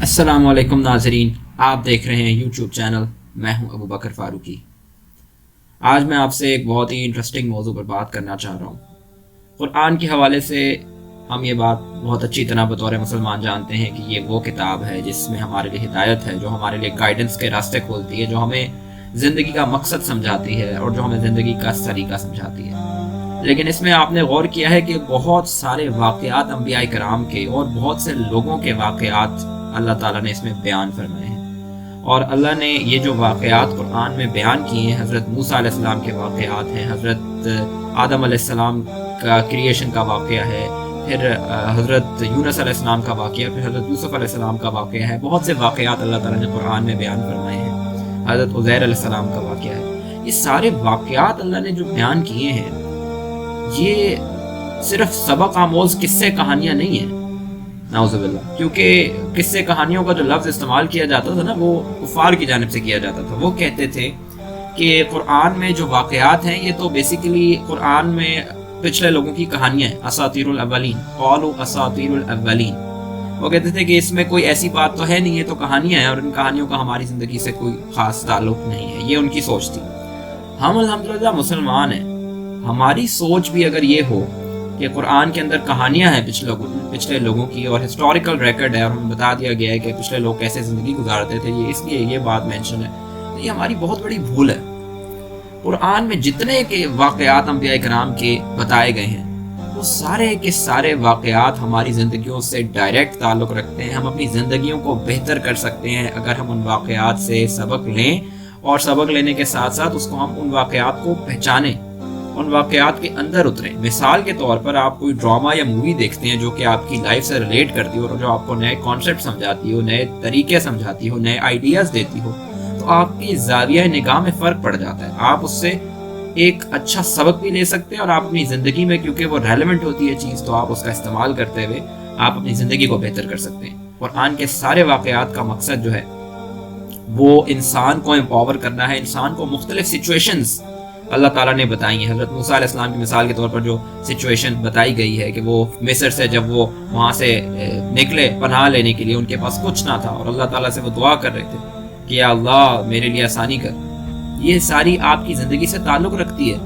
السلام علیکم ناظرین، آپ دیکھ رہے ہیں یوٹیوب چینل. میں ہوں ابو بکر فاروقی. آج میں آپ سے ایک بہت ہی انٹرسٹنگ موضوع پر بات کرنا چاہ رہا ہوں. قرآن کے حوالے سے ہم یہ بات بہت اچھی طرح بطور مسلمان جانتے ہیں کہ یہ وہ کتاب ہے جس میں ہمارے لیے ہدایت ہے، جو ہمارے لیے گائیڈنس کے راستے کھولتی ہے، جو ہمیں زندگی کا مقصد سمجھاتی ہے اور جو ہمیں زندگی کا طریقہ سمجھاتی ہے. لیکن اس میں آپ نے غور کیا ہے کہ بہت سارے واقعات انبیاء کرام کے اور بہت سے لوگوں کے واقعات اللہ تعالیٰ نے اس میں بیان فرمائے ہیں. اور اللہ نے یہ جو واقعات قرآن میں بیان کیے ہیں، حضرت موسیٰ علیہ السلام کے واقعات ہیں، حضرت آدم علیہ السلام کا کریشن کا واقعہ ہے، پھر حضرت یونس علیہ السلام کا واقعہ، پھر حضرت یوسف علیہ السلام کا واقعہ ہے. بہت سے واقعات اللہ تعالیٰ نے قرآن میں بیان فرمائے ہیں. حضرت عزیر علیہ السلام کا واقعہ ہے. یہ سارے واقعات اللہ نے جو بیان کیے ہیں، یہ صرف سبق آموز قصے کہانیاں نہیں ہیں، نعوذ باللہ. کیونکہ قصے کہانیوں کا جو لفظ استعمال کیا جاتا تھا نا، وہ کفار کی جانب سے کیا جاتا تھا. وہ کہتے تھے کہ قرآن میں جو واقعات ہیں یہ تو بیسیکلی قرآن میں پچھلے لوگوں کی کہانیاں ہیں. اساطیر الاولین، قالوا اساطیر الاولین. وہ کہتے تھے کہ اس میں کوئی ایسی بات تو ہے نہیں، یہ تو کہانیاں ہیں اور ان کہانیوں کا ہماری زندگی سے کوئی خاص تعلق نہیں ہے. یہ ان کی سوچ تھی. ہم الحمدللہ مسلمان ہیں. ہماری سوچ بھی اگر یہ ہو کہ قرآن کے اندر کہانیاں ہیں پچھلے لوگوں کی اور ہسٹوریکل ریکارڈ ہے، اور ہمیں بتا دیا گیا ہے کہ پچھلے لوگ کیسے زندگی گزارتے تھے، یہ اس لیے یہ بات مینشن ہے، تو یہ ہماری بہت بڑی بھول ہے. قرآن میں جتنے کے واقعات انبیاء کرام کے بتائے گئے ہیں، وہ سارے کے سارے واقعات ہماری زندگیوں سے ڈائریکٹ تعلق رکھتے ہیں. ہم اپنی زندگیوں کو بہتر کر سکتے ہیں اگر ہم ان واقعات سے سبق لیں، اور سبق لینے کے ساتھ ساتھ اس کو ہم ان واقعات کو پہچانیں، ان واقعات کے اندر اتریں. مثال کے طور پر آپ کوئی ڈرامہ یا مووی دیکھتے ہیں جو کہ آپ کی لائف سے ریلیٹ کرتی ہو اور جو آپ کو نئے کانسیپٹ سمجھاتی ہو، نئے طریقے سمجھاتی ہو، نئے آئیڈیاز دیتی ہو، تو آپ کی زاویہ نگاہ میں فرق پڑ جاتا ہے. آپ اس سے ایک اچھا سبق بھی لے سکتے ہیں، اور آپ اپنی زندگی میں، کیونکہ وہ ریلیونٹ ہوتی ہے چیز، تو آپ اس کا استعمال کرتے ہوئے آپ اپنی زندگی کو بہتر کر سکتے ہیں. قرآن کے سارے واقعات کا مقصد جو ہے وہ انسان کو امپاور کرنا ہے. انسان کو مختلف سچویشنز اللہ تعالیٰ نے بتائی ہیں. حضرت موسیٰ علیہ السلام کی مثال کے طور پر جو سچویشن بتائی گئی ہے کہ وہ مصر سے جب وہ وہاں سے نکلے پناہ لینے کے لیے، ان کے پاس کچھ نہ تھا اور اللہ تعالیٰ سے وہ دعا کر رہے تھے کہ یا اللہ میرے لیے آسانی کر. یہ ساری آپ کی زندگی سے تعلق رکھتی ہے.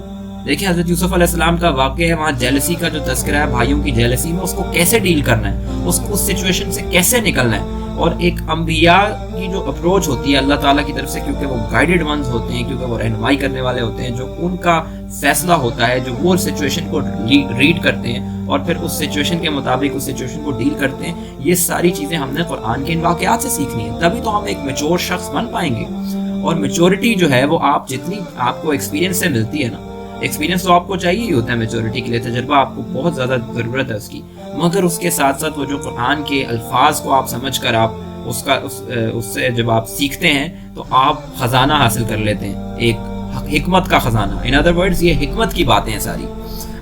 دیکھیں حضرت یوسف علیہ السلام کا واقعہ ہے، وہاں جیلسی کا جو تذکرہ ہے، بھائیوں کی جیلسی میں اس کو کیسے ڈیل کرنا ہے، اس کو اس سچویشن سے کیسے نکلنا ہے. اور ایک انبیاء کی جو اپروچ ہوتی ہے اللہ تعالیٰ کی طرف سے، کیونکہ وہ گائیڈڈ ونز ہوتے ہیں، کیونکہ وہ رہنمائی کرنے والے ہوتے ہیں، جو ان کا فیصلہ ہوتا ہے، جو وہ سچویشن کو ریڈ کرتے ہیں اور پھر اس سچویشن کے مطابق اس سچویشن کو ڈیل کرتے ہیں. یہ ساری چیزیں ہم نے قرآن کے ان واقعات سے سیکھنی ہے، تبھی تو ہم ایک میچور شخص بن پائیں گے. اور میچورٹی جو ہے وہ آپ جتنی آپ کو ایکسپیرینس سے ملتی ہے نا، ایکسپیرینس تو آپ کو چاہیے ہی ہوتا ہے میچورٹی کے لیے، تجربہ آپ کو بہت زیادہ ضرورت ہے اس کی، مگر اس کے ساتھ ساتھ وہ جو قرآن کے الفاظ کو آپ سمجھ کر آپ اس سے جب آپ سیکھتے ہیں تو آپ خزانہ حاصل کر لیتے ہیں، ایک حکمت کا خزانہ. ان ادر ورڈز یہ حکمت کی باتیں ہیں ساری.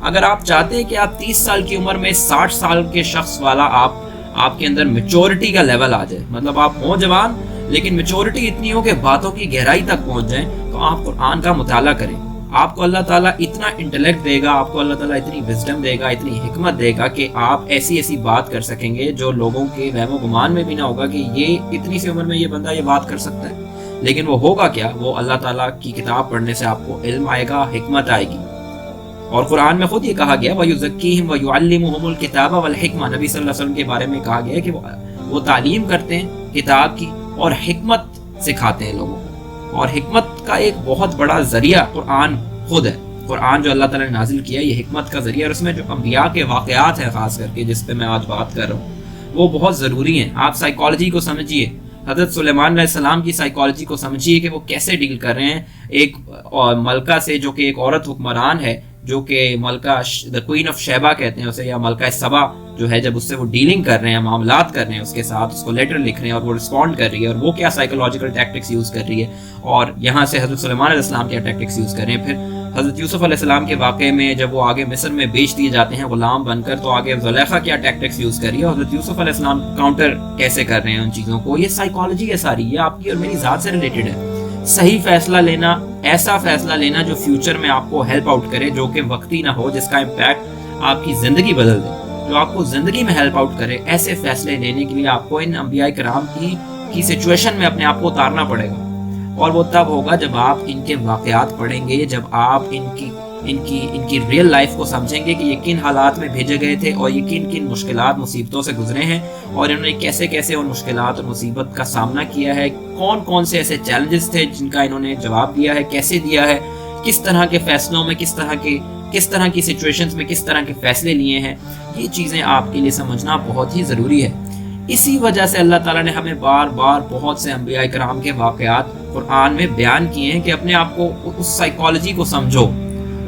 اگر آپ چاہتے ہیں کہ آپ 30 سال کی عمر میں 60 سال کے شخص والا آپ کے اندر میچورٹی کا لیول آ جائے، مطلب آپ ہوں جوان لیکن میچورٹی اتنی ہو کہ باتوں کی گہرائی تک پہنچ جائیں، تو آپ قرآن کا مطالعہ کریں. آپ کو اللہ تعالیٰ اتنا انٹلیکٹ دے گا، آپ کو اللہ تعالیٰ اتنی وزڈم دے گا، اتنی حکمت دے گا کہ آپ ایسی بات کر سکیں گے جو لوگوں کے وہم و گمان میں بھی نہ ہوگا کہ یہ اتنی سی عمر میں یہ بندہ یہ بات کر سکتا ہے. لیکن وہ ہوگا کیا؟ وہ اللہ تعالیٰ کی کتاب پڑھنے سے آپ کو علم آئے گا، حکمت آئے گی. اور قرآن میں خود یہ کہا گیا وَيُزَكِّيهِمْ وَيُعَلِّمُهُمُ الْكِتَابَ وَالْحِكْمَةَ. نبی صلی اللہ علیہ وسلم کے بارے میں کہا گیا ہے کہ وہ تعلیم کرتے ہیں کتاب کی اور حکمت سکھاتے ہیں لوگوں کو. اور حکمت کا ایک بہت بڑا ذریعہ قرآن خود ہے. قرآن جو اللہ تعالیٰ نے نازل کیا ہے یہ حکمت کا ذریعہ، اور اس میں جو انبیاء کے واقعات ہیں خاص کر کے جس پہ میں آج بات کر رہا ہوں، وہ بہت ضروری ہیں. آپ سائیکالوجی کو سمجھیے، حضرت سلیمان علیہ السلام کی سائیکالوجی کو سمجھیے کہ وہ کیسے ڈیل کر رہے ہیں ایک ملکہ سے، جو کہ ایک عورت حکمران ہے، جو کہ ملکہ دا کوئین آف شیبہ کہتے ہیں اسے، یا ملکہ سبا جو ہے، جب اس سے وہ ڈیلنگ کر رہے ہیں، معاملات کر رہے ہیں اس کے ساتھ، اس کو لیٹر لکھ رہے ہیں اور وہ رسپونڈ کر رہی ہے، اور وہ کیا سائیکولوجیکل ٹیکٹکس یوز کر رہی ہے، اور یہاں سے حضرت سلیمان علیہ السلام کیا ٹیکٹکس یوز کر رہے ہیں. پھر حضرت یوسف علیہ السلام کے واقعے میں جب وہ آگے مصر میں بیچ دیے جاتے ہیں غلام بن کر، تو آگے زلیخا کیا ٹیکٹکس یوز کر رہی ہے، حضرت یوسف علیہ السلام کاؤنٹر کیسے کر رہے ہیں ان چیزوں کو. یہ سائیکالوجی ہے ساری، یہ آپ کی اور میری ذات سے ریلیٹڈ ہے. صحیح فیصلہ لینا، ایسا فیصلہ لینا جو فیوچر میں آپ کو ہیلپ آؤٹ کرے، جو کہ وقتی نہ ہو، جس کا امپیکٹ آپ کی زندگی بدل دے. جو آپ کو زندگی میں ہیلپ آؤٹ کرے، ایسے فیصلے لینے کے لیے آپ کو ان انبیاء کرام کی سچویشن میں اپنے آپ کو اتارنا پڑے گا. اور وہ تب ہوگا جب آپ ان کے واقعات پڑھیں گے، جب آپ ان کی ریئل لائف کو سمجھیں گے کہ یہ کن حالات میں بھیجے گئے تھے اور یہ کن مشکلات مصیبتوں سے گزرے ہیں، اور انہوں نے کیسے ان مشکلات اور مصیبت کا سامنا کیا ہے، کون سے ایسے چیلنجز تھے جن کا انہوں نے جواب دیا ہے، کیسے دیا ہے، کس طرح کے فیصلوں میں، کس طرح کی سچویشنز میں کس طرح کے فیصلے لیے ہیں. یہ چیزیں آپ کے لیے سمجھنا بہت ہی ضروری ہے. اسی وجہ سے اللہ تعالیٰ نے ہمیں بار بار بہت سے انبیاء کرام کے واقعات قرآن میں بیان کیے ہیں کہ اپنے آپ کو اس سائیکالوجی کو سمجھو،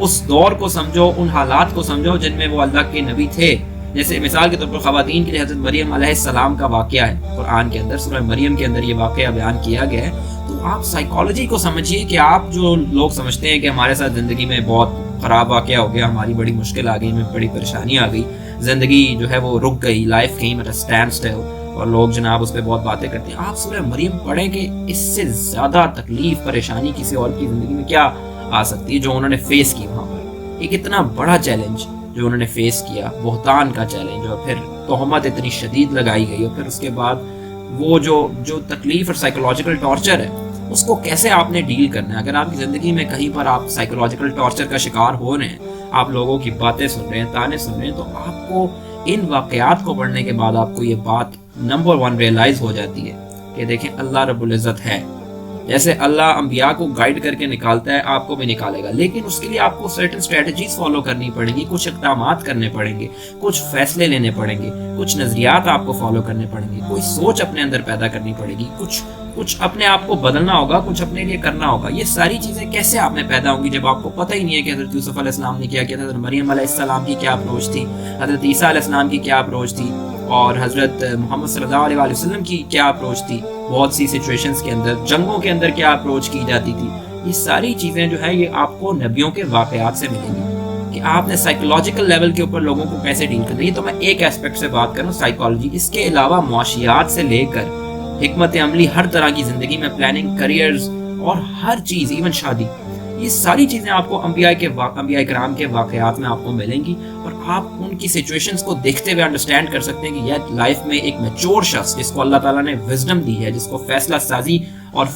اس دور کو سمجھو، ان حالات کو سمجھو جن میں وہ اللہ کے نبی تھے. جیسے مثال کے طور پر خواتین کے لیے حضرت مریم علیہ السلام کا واقعہ ہے قرآن کے اندر، سورہ مریم کے اندر یہ واقعہ بیان کیا گیا ہے. تو آپ سائیکالوجی کو سمجھیے کہ آپ جو لوگ سمجھتے ہیں کہ ہمارے ساتھ زندگی میں بہت خراب واقعہ ہو گیا، ہماری بڑی مشکل آ گئی، ہمیں بڑی پریشانی آ گئی، زندگی جو ہے وہ رک گئی، لائف کہیں ایٹ اے اسٹینڈ اسٹل، اور لوگ جناب اس پہ بہت باتیں کرتے ہیں. آپ سورہ مریم پڑھیں کہ اس سے زیادہ تکلیف پریشانی کسی اور کی زندگی میں کیا آ سکتی ہے جو انہوں نے فیس کی وہاں پر. ایک اتنا بڑا چیلنج جو انہوں نے فیس کیا، بہتان کا چیلنج، اور پھر تہمت اتنی شدید لگائی گئی، اور پھر اس کے بعد وہ جو تکلیف اور سائیکولوجیکل ٹارچر ہے اس کو کیسے آپ نے ڈیل کرنا ہے. اگر آپ کی زندگی میں کہیں پر آپ سائیکولوجیکل ٹارچر کا شکار ہو رہے ہیں، آپ لوگوں کی باتیں سن رہے ہیں، تانے سن رہے ہیں، تو آپ کو ان واقعات کو پڑھنے کے بعد آپ کو یہ بات نمبر 1 ریئلائز ہو جاتی ہے کہ دیکھیں اللہ رب العزت ہے. جیسے اللہ انبیاء کو گائیڈ کر کے نکالتا ہے، آپ کو بھی نکالے گا، لیکن اس کے لیے آپ کو سرٹن اسٹریٹجیز فالو کرنی پڑیں گی، کچھ اقدامات کرنے پڑیں گے، کچھ فیصلے لینے پڑیں گے، کچھ نظریات آپ کو فالو کرنے پڑیں گے، کوئی سوچ اپنے اندر پیدا کرنی پڑے گی، کچھ اپنے آپ کو بدلنا ہوگا، کچھ اپنے لیے کرنا ہوگا. یہ ساری چیزیں کیسے آپ میں پیدا ہوں گی جب آپ کو پتہ ہی نہیں ہے کہ حضرت یوسف علیہ السلام نے کیا کیا تھا، حضرت مریم علیہ السلام کی کیا اپروچ تھی، حضرت عیسیٰ علیہ السلام کی کیا اپروچ تھی، اور حضرت محمد صلی اللہ علیہ وسلم کی کیا اپروچ تھی. بہت سی سچویشنز کے اندر، جنگوں کے اندر کیا اپروچ کی جاتی تھی. یہ ساری چیزیں جو ہے یہ آپ کو نبیوں کے واقعات سے ملیں گی کہ آپ نے سائیکولوجیکل لیول کے اوپر لوگوں کو کیسے ڈیل کرنا ہے. یہ تو میں ایک ایسپیکٹ سے بات کر رہا ہوں، سائیکالوجی. اس کے علاوہ معاشیات سے لے کر حکمت عملی، ہر طرح کی زندگی میں پلاننگ، کریئرز اور ہر چیز، ایون شادی، یہ ساری چیزیں آپ کو انبیاء کرام کے واقعات میں آپ کو ملیں گی، اور آپ ان کی سچویشنز کو دیکھتے ہوئے انڈرسٹینڈ کر سکتے ہیں کہ یہ لائف میں ایک میچور شخص جس کو اللہ تعالیٰ نے وزڈم دی ہے، جس کو فیصلہ سازی اور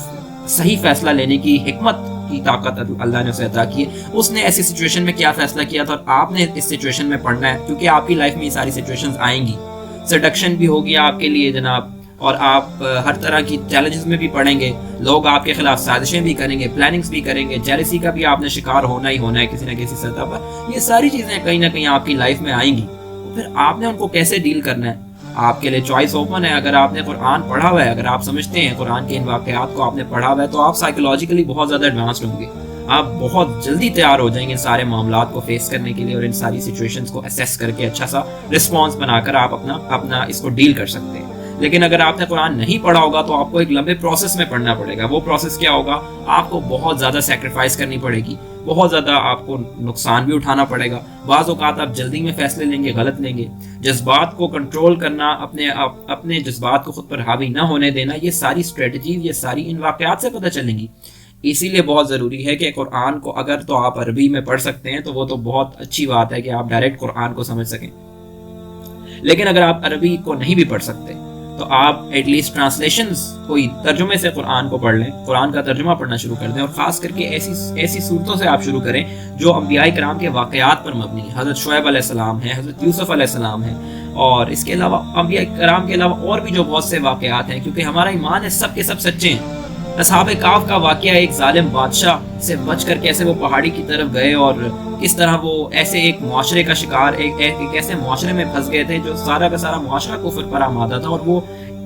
صحیح فیصلہ لینے کی حکمت کی طاقت اللہ نے اسے عطا کی ہے، اس نے ایسی سچویشن میں کیا فیصلہ کیا تھا، اور آپ نے اس سچویشن میں پڑھنا ہے کیونکہ آپ کی لائف میں یہ ساری سچویشنز آئیں گی. سیڈکشن بھی ہوگی آپ کے لیے جناب، اور آپ ہر طرح کی چیلنجز میں بھی پڑیں گے، لوگ آپ کے خلاف سازشیں بھی کریں گے، پلاننگز بھی کریں گے، جیلسی کا بھی آپ نے شکار ہونا ہی ہونا ہے کسی نہ کسی سطح پر. یہ ساری چیزیں کہیں نہ کہیں آپ کی لائف میں آئیں گی، پھر آپ نے ان کو کیسے ڈیل کرنا ہے. آپ کے لیے چوائس اوپن ہے. اگر آپ نے قرآن پڑھا ہوا ہے، اگر آپ سمجھتے ہیں قرآن کے ان واقعات کو آپ نے پڑھا ہوا ہے، تو آپ سائیکولوجیکلی بہت زیادہ ایڈوانسڈ ہوں گے. آپ بہت جلدی تیار ہو جائیں گے سارے معاملات کو فیس کرنے کے لیے، اور ان ساری سچویشنز کو اسیس کر کے اچھا سا رسپانس بنا کر آپ اپنا اس کو ڈیل کر سکتے ہیں. لیکن اگر آپ نے قرآن نہیں پڑھا ہوگا تو آپ کو ایک لمبے پروسیس میں پڑھنا پڑے گا. وہ پروسیس کیا ہوگا؟ آپ کو بہت زیادہ سیکریفائس کرنی پڑے گی، بہت زیادہ آپ کو نقصان بھی اٹھانا پڑے گا. بعض اوقات آپ جلدی میں فیصلے لیں گے، غلط لیں گے. جذبات کو کنٹرول کرنا، اپنے جذبات کو خود پر حاوی نہ ہونے دینا، یہ ساری اسٹریٹجیز، یہ ساری ان واقعات سے پتہ چلیں گی. اسی لیے بہت ضروری ہے کہ قرآن کو اگر تو آپ عربی میں پڑھ سکتے ہیں تو وہ تو بہت اچھی بات ہے کہ آپ ڈائریکٹ قرآن کو سمجھ سکیں. لیکن اگر آپ عربی کو نہیں بھی پڑھ سکتے تو آپ ایٹ لیسٹ ٹرانسلیشنز، کوئی ترجمے سے قرآن کو پڑھ لیں، قرآن کا ترجمہ پڑھنا شروع کر دیں، اور خاص کر کے ایسی صورتوں سے آپ شروع کریں جو انبیاء کرام کے واقعات پر مبنی ہیں. حضرت شعیب علیہ السلام ہیں، حضرت یوسف علیہ السلام ہیں، اور اس کے علاوہ انبیاء کرام کے علاوہ اور بھی جو بہت سے واقعات ہیں، کیونکہ ہمارا ایمان ہے سب کے سب سچے ہیں. اصحاب کہف کا واقعہ، ایک ظالم بادشاہ سے بچ کر کیسے وہ پہاڑی کی طرف گئے، اور کس طرح وہ ایسے ایک معاشرے کا شکار، ایک ایسے معاشرے میں پھنس گئے تھے جو سارا کا سارا معاشرہ کفر پر آمادہ تھا، اور وہ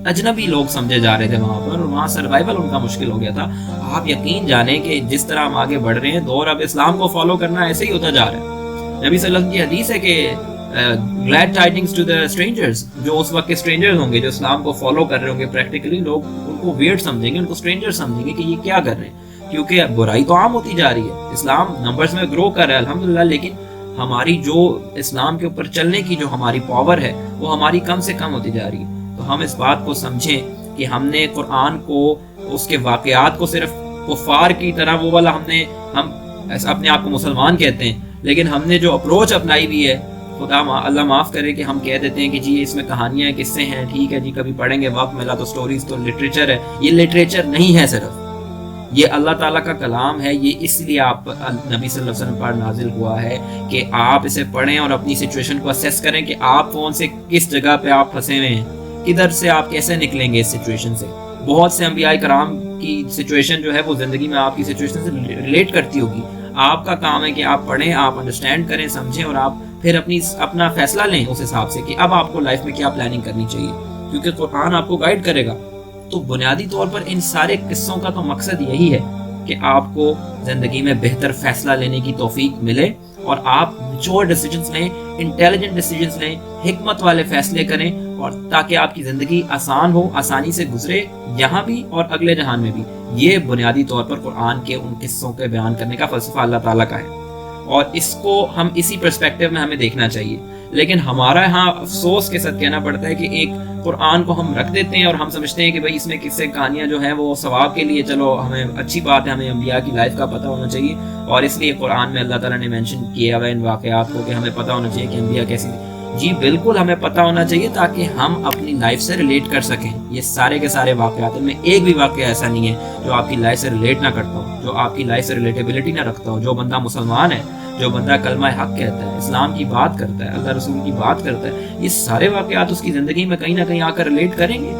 اجنبی لوگ سمجھے جا رہے تھے وہاں پر، اور وہاں سروائیول ان کا مشکل ہو گیا تھا. آپ یقین جانیں کہ جس طرح ہم آگے بڑھ رہے ہیں، دور اب اسلام کو فالو کرنا ایسے ہی ہوتا جا رہا ہے. نبی صلی اللہ علیہ وسلم کی حدیث ہے کہ glad tidings to the strangers، جو اس وقت کے strangers ہوں گے جو اسلام کو فالو کر رہے ہوں گے پریکٹیکلی، لوگ ان کو ویئرڈ سمجھیں گے، ان کو stranger سمجھیں گے کہ یہ کیا کر رہے ہیں، کیونکہ برائی تو عام ہوتی جا رہی ہے. اسلام نمبرز میں گرو کر رہا ہے الحمدللہ، لیکن ہماری جو اسلام کے اوپر چلنے کی جو ہماری پاور ہے وہ ہماری کم سے کم ہوتی جا رہی ہے. تو ہم اس بات کو سمجھیں کہ ہم نے قرآن کو، اس کے واقعات کو صرف کفار کی طرح وہ والا ہم اپنے آپ کو مسلمان کہتے ہیں، لیکن ہم نے جو اپروچ اپنائی ہوئی ہے اللہ معاف کرے کہ ہم کہہ دیتے ہیں کہ جی اس میں کہانیاں قصے ہیں، ٹھیک ہے جی کبھی پڑھیں گے، وقت ملا تو سٹوریز تو لٹریچر ہے. یہ لٹریچر نہیں ہے، صرف یہ اللہ تعالیٰ کا کلام ہے. یہ اس لیے آپ نبی صلی اللہ علیہ وسلم پر نازل ہوا ہے کہ آپ اسے پڑھیں اور اپنی سچویشن کو اسیس کریں کہ آپ کون سے کس جگہ پہ آپ پھنسے ہوئے ہیں، کدھر سے آپ کیسے نکلیں گے اس سچویشن سے. بہت سے انبیاء کرام کی سچویشن جو ہے وہ زندگی میں آپ کی سچویشن سے ریلیٹ کرتی ہوگی. آپ کا کام ہے کہ آپ پڑھیں، آپ انڈرسٹینڈ کریں، سمجھیں، اور آپ پھر اپنا فیصلہ لیں اس حساب سے کہ اب آپ کو لائف میں کیا پلاننگ کرنی چاہیے، کیونکہ قرآن آپ کو گائیڈ کرے گا. تو بنیادی طور پر ان سارے قصوں کا تو مقصد یہی ہے کہ آپ کو زندگی میں بہتر فیصلہ لینے کی توفیق ملے اور آپ میچور ڈیسیجنز لیں، انٹیلیجنٹ ڈیسیجنز لیں، حکمت والے فیصلے کریں، اور تاکہ آپ کی زندگی آسان ہو، آسانی سے گزرے یہاں بھی اور اگلے جہان میں بھی. یہ بنیادی طور پر قرآن کے ان قصوں کے بیان کرنے کا فلسفہ اللہ تعالیٰ کا ہے، اور اس کو ہم اسی پرسپیکٹیو میں ہمیں دیکھنا چاہیے. لیکن ہمارا یہاں افسوس کے ساتھ کہنا پڑتا ہے کہ ایک قرآن کو ہم رکھ دیتے ہیں اور ہم سمجھتے ہیں کہ بھائی اس میں قصے کہانیاں جو ہیں وہ ثواب کے لیے، چلو ہمیں اچھی بات ہے، ہمیں انبیاء کی لائف کا پتہ ہونا چاہیے، اور اس لیے قرآن میں اللہ تعالیٰ نے مینشن کیا ہوا ان واقعات کو کہ ہمیں پتہ ہونا چاہیے کہ انبیاء کیسی تھی. جی بالکل ہمیں پتہ ہونا چاہیے تاکہ ہم اپنی لائف سے ریلیٹ کر سکیں. یہ سارے کے سارے واقعات، ان میں ایک بھی واقعہ ایسا نہیں ہے جو آپ کی لائف سے ریلیٹ نہ کرتا ہو، جو آپ کی لائف سے ریلیٹیبلٹی نہ رکھتا ہو. جو بندہ مسلمان ہے، جو بندہ کلمہ حق کہتا ہے، اسلام کی بات کرتا ہے، اللہ رسول کی بات کرتا ہے، یہ سارے واقعات اس کی زندگی میں کہیں نہ کہیں آ کر ریلیٹ کریں گے،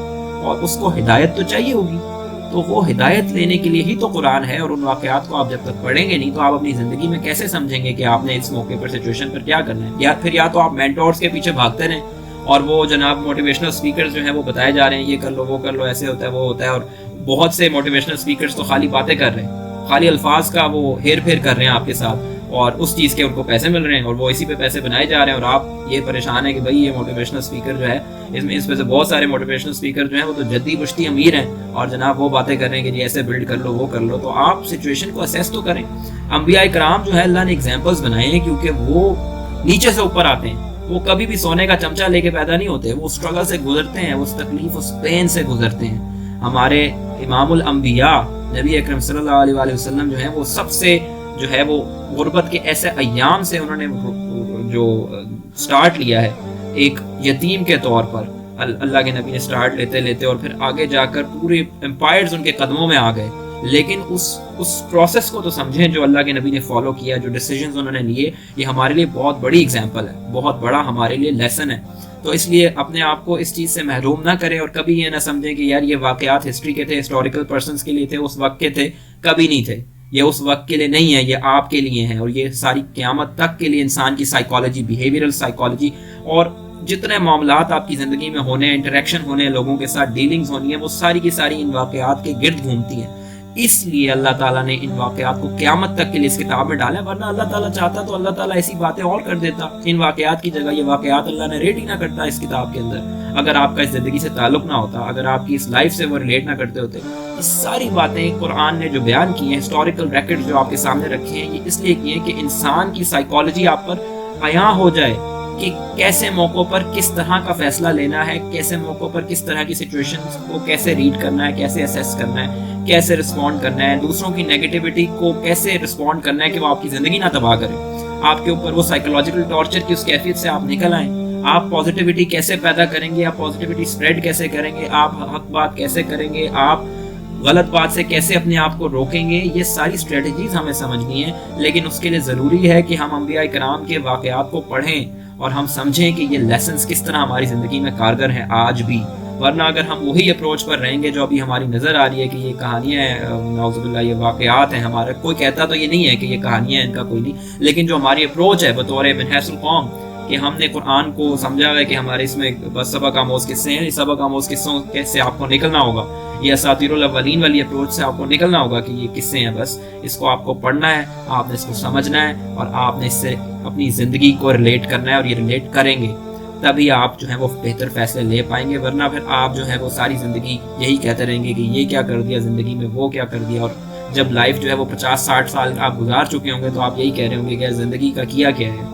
اور اس کو ہدایت تو چاہیے ہوگی. تو وہ ہدایت لینے کے لیے ہی تو قرآن ہے، اور ان واقعات کو آپ جب تک پڑھیں گے نہیں تو آپ اپنی زندگی میں کیسے سمجھیں گے کہ آپ نے اس موقع پر سچویشن پر کیا کرنا ہے. یا تو آپ مینٹورز کے پیچھے بھاگتے رہیں اور وہ جناب موٹیویشنل اسپیکرز جو ہیں وہ بتائے جا رہے ہیں یہ کر لو، وہ کر لو، ایسے ہوتا ہے، وہ ہوتا ہے. اور بہت سے موٹیویشنل اسپیکرز تو خالی باتیں کر رہے ہیں، خالی الفاظ کا وہ ہیر پھیر کر رہے ہیں آپ کے ساتھ، اور اس چیز کے ان کو پیسے مل رہے ہیں، اور وہ اسی پہ پیسے بنائے جا رہے ہیں. اور آپ یہ پریشان ہیں کہ بھائی یہ موٹیویشنل اسپیکر جو ہے، اس میں سے بہت سارے موٹیویشنل اسپیکر جو ہیں وہ تو جدی پشتی امیر ہیں، اور جناب وہ باتیں کر رہے ہیں کہ جی ایسے بلڈ کر لو، وہ کر لو. تو آپ سچویشن کو اسیس تو کریں. انبیاء کرام جو ہے اللہ نے ایگزامپلس بنائے ہیں کیونکہ وہ نیچے سے اوپر آتے ہیں. وہ کبھی بھی سونے کا چمچہ لے کے پیدا نہیں ہوتے، وہ اسٹرگل سے گزرتے ہیں، اس تکلیف، اس پین سے گزرتے ہیں. ہمارے امام الانبیاء نبی اکرم صلی اللہ علیہ وآلہ وسلم جو ہیں وہ سب سے جو ہے وہ غربت کے ایسے ایام سے انہوں نے جو سٹارٹ لیا ہے ایک یتیم کے طور پر. اللہ کے نبی نے سٹارٹ لیتے لیتے اور پھر آگے جا کر پورے امپائرز ان کے قدموں میں آ گئے. لیکن اس پروسیس کو تو سمجھیں جو اللہ کے نبی نے فالو کیا، جو ڈیسیجنز انہوں نے لیے، یہ ہمارے لیے بہت بڑی اگزامپل ہے، بہت بڑا ہمارے لیے لیسن ہے. تو اس لیے اپنے آپ کو اس چیز سے محروم نہ کریں، اور کبھی یہ نہ سمجھیں کہ یار یہ واقعات ہسٹری کے تھے، ہسٹوریکل پرسنس کے لیے تھے، اس وقت کے تھے. کبھی نہیں تھے، یہ اس وقت کے لیے نہیں ہے، یہ آپ کے لیے ہیں، اور یہ ساری قیامت تک کے لیے انسان کی سائیکالوجی، بیہیویئرل سائیکالوجی، اور جتنے معاملات آپ کی زندگی میں ہونے، انٹریکشن ہونے، لوگوں کے ساتھ ڈیلنگز ہونی ہیں، وہ ساری کی ساری ان واقعات کے گرد گھومتی ہیں. اس لیے اللہ تعالیٰ نے ان واقعات کو قیامت تک کے لیے اس کتاب میں ڈالا، ورنہ اللہ تعالیٰ چاہتا تو اللہ تعالیٰ ایسی باتیں اور کر دیتا. ان واقعات کی جگہ یہ واقعات اللہ نے ریٹ ہی نہ کرتا اس کتاب کے اندر. اگر آپ کا اس زندگی سے تعلق نہ ہوتا، اگر آپ کی اس لائف سے وہ ریلیٹ نہ کرتے ہوتے. یہ ساری باتیں قرآن نے جو بیان کی ہیں، ہسٹوریکل ریکارڈ جو آپ کے سامنے رکھے ہیں، یہ اس لیے کیے ہیں کہ انسان کی سائیکالوجی آپ پر عیاں ہو جائے کہ کیسے موقعوں پر کس طرح کا فیصلہ لینا ہے، کیسے موقعوں پر کس طرح کی سچویشنز کو کیسے ریڈ کرنا ہے، کیسے اسیس کرنا ہے، کیسے رسپونڈ کرنا ہے، دوسروں کی نیگیٹیوٹی کو کیسے رسپونڈ کرنا ہے کہ وہ آپ کی زندگی نہ تباہ کرے. آپ کے اوپر وہ سائیکولوجیکل ٹارچر کی اس کیفیت سے آپ نکل آئیں. آپ پازیٹیوٹی کیسے پیدا کریں گے، آپ پازیٹیوٹی اسپریڈ کیسے کریں گے، آپ حق بات کیسے کریں گے، آپ غلط بات سے کیسے اپنے آپ کو روکیں گے. یہ ساری اسٹریٹجیز ہمیں سمجھنی ہے، لیکن اس کے لیے ضروری ہے کہ ہم انبیاء کرام کے واقعات کو پڑھیں اور ہم سمجھیں کہ یہ لیسنز کس طرح ہماری زندگی میں کارگر ہیں آج بھی. ورنہ اگر ہم وہی اپروچ پر رہیں گے جو ابھی ہماری نظر آ رہی ہے کہ یہ کہانیاں ہیں، نعوذ باللہ یہ واقعات ہیں، ہمارا کوئی کہتا تو یہ نہیں ہے کہ یہ کہانیاں ہیں، ان کا کوئی نہیں، لیکن جو ہماری اپروچ ہے بطور من حیث القوم کہ ہم نے قرآن کو سمجھا ہے کہ ہمارے اس میں بس سبق آموز قصے ہیں، سبق آموز قصوں سے آپ کو نکلنا ہوگا، یہ اساطیر الاولین والی اپروچ سے آپ کو نکلنا ہوگا کہ یہ قصے ہیں، بس اس کو آپ کو پڑھنا ہے، آپ نے اس کو سمجھنا ہے، اور آپ نے اس سے اپنی زندگی کو ریلیٹ کرنا ہے، اور یہ ریلیٹ کریں گے تبھی آپ جو ہے وہ بہتر فیصلے لے پائیں گے. ورنہ پھر آپ جو ہے وہ ساری زندگی یہی کہتے رہیں گے کہ یہ کیا کر دیا زندگی میں، وہ کیا کر دیا، اور جب لائف جو ہے وہ 50-60 سال آپ گزار چکے ہوں گے تو آپ یہی کہہ رہے ہوں گے کہ زندگی کا کیا ہے،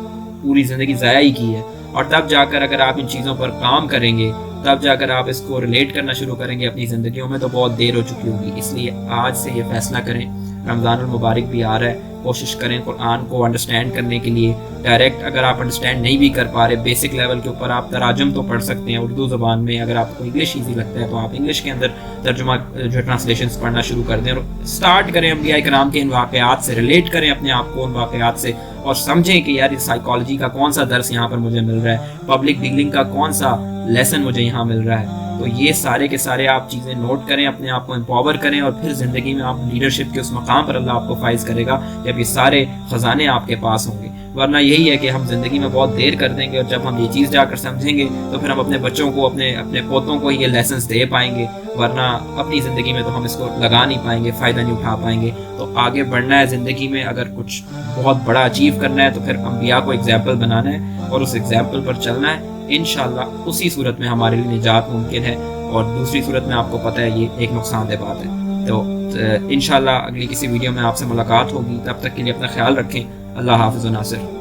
پوری زندگی ضائع ہی کی ہے. اور تب جا کر اگر آپ ان چیزوں پر کام کریں گے، تب جا کر آپ اس کو ریلیٹ کرنا شروع کریں گے اپنی زندگیوں میں، تو بہت دیر ہو چکی ہوگی. اس لیے آج سے یہ فیصلہ کریں رمضان المبارک بھی آ رہا ہے، کوشش کریں قرآن کو انڈرسٹینڈ کرنے کے لیے۔ ڈائریکٹ اگر آپ انڈرسٹینڈ نہیں بھی کر پا رہے، بیسک لیول کے اوپر آپ تراجم تو پڑھ سکتے ہیں اردو زبان میں۔ اگر آپ کو انگلش ایزی لگتا ہے تو آپ انگلش کے اندر ترجمہ جو ٹرانسلیشنز پڑھنا شروع کر دیں، اور سٹارٹ کریں انبیاء کرام کے ان واقعات سے، ریلیٹ کریں اپنے آپ کو ان واقعات سے، اور سمجھیں کہ یار سائیکالوجی کا کون سا درس یہاں پر مجھے مل رہا ہے، پبلک ڈیلنگ کا کون سا لیسن مجھے یہاں مل رہا ہے۔ تو یہ سارے کے سارے آپ چیزیں نوٹ کریں، اپنے آپ کو امپاور کریں، اور پھر زندگی میں آپ لیڈرشپ کے اس مقام پر اللہ آپ کو فائز کرے گا جب یہ سارے خزانے آپ کے پاس ہوں گے۔ ورنہ یہی ہے کہ ہم زندگی میں بہت دیر کر دیں گے، اور جب ہم یہ چیز جا کر سمجھیں گے تو پھر ہم اپنے بچوں کو، اپنے پوتوں کو یہ لیسنس دے پائیں گے، ورنہ اپنی زندگی میں تو ہم اس کو لگا نہیں پائیں گے، فائدہ نہیں اٹھا پائیں گے۔ تو آگے بڑھنا ہے زندگی میں، اگر کچھ بہت بڑا اچیو کرنا ہے تو پھر انبیاء کو ایگزامپل بنانا ہے اور اس ایگزامپل پر چلنا ہے۔ انشاءاللہ اسی صورت میں ہمارے لیے نجات ممکن ہے، اور دوسری صورت میں آپ کو پتہ ہے یہ ایک نقصان دہ بات ہے۔ تو انشاءاللہ اگلی کسی ویڈیو میں آپ سے ملاقات ہوگی، تب تک کے لیے اپنا خیال رکھیں۔ اللہ حافظ و ناصر۔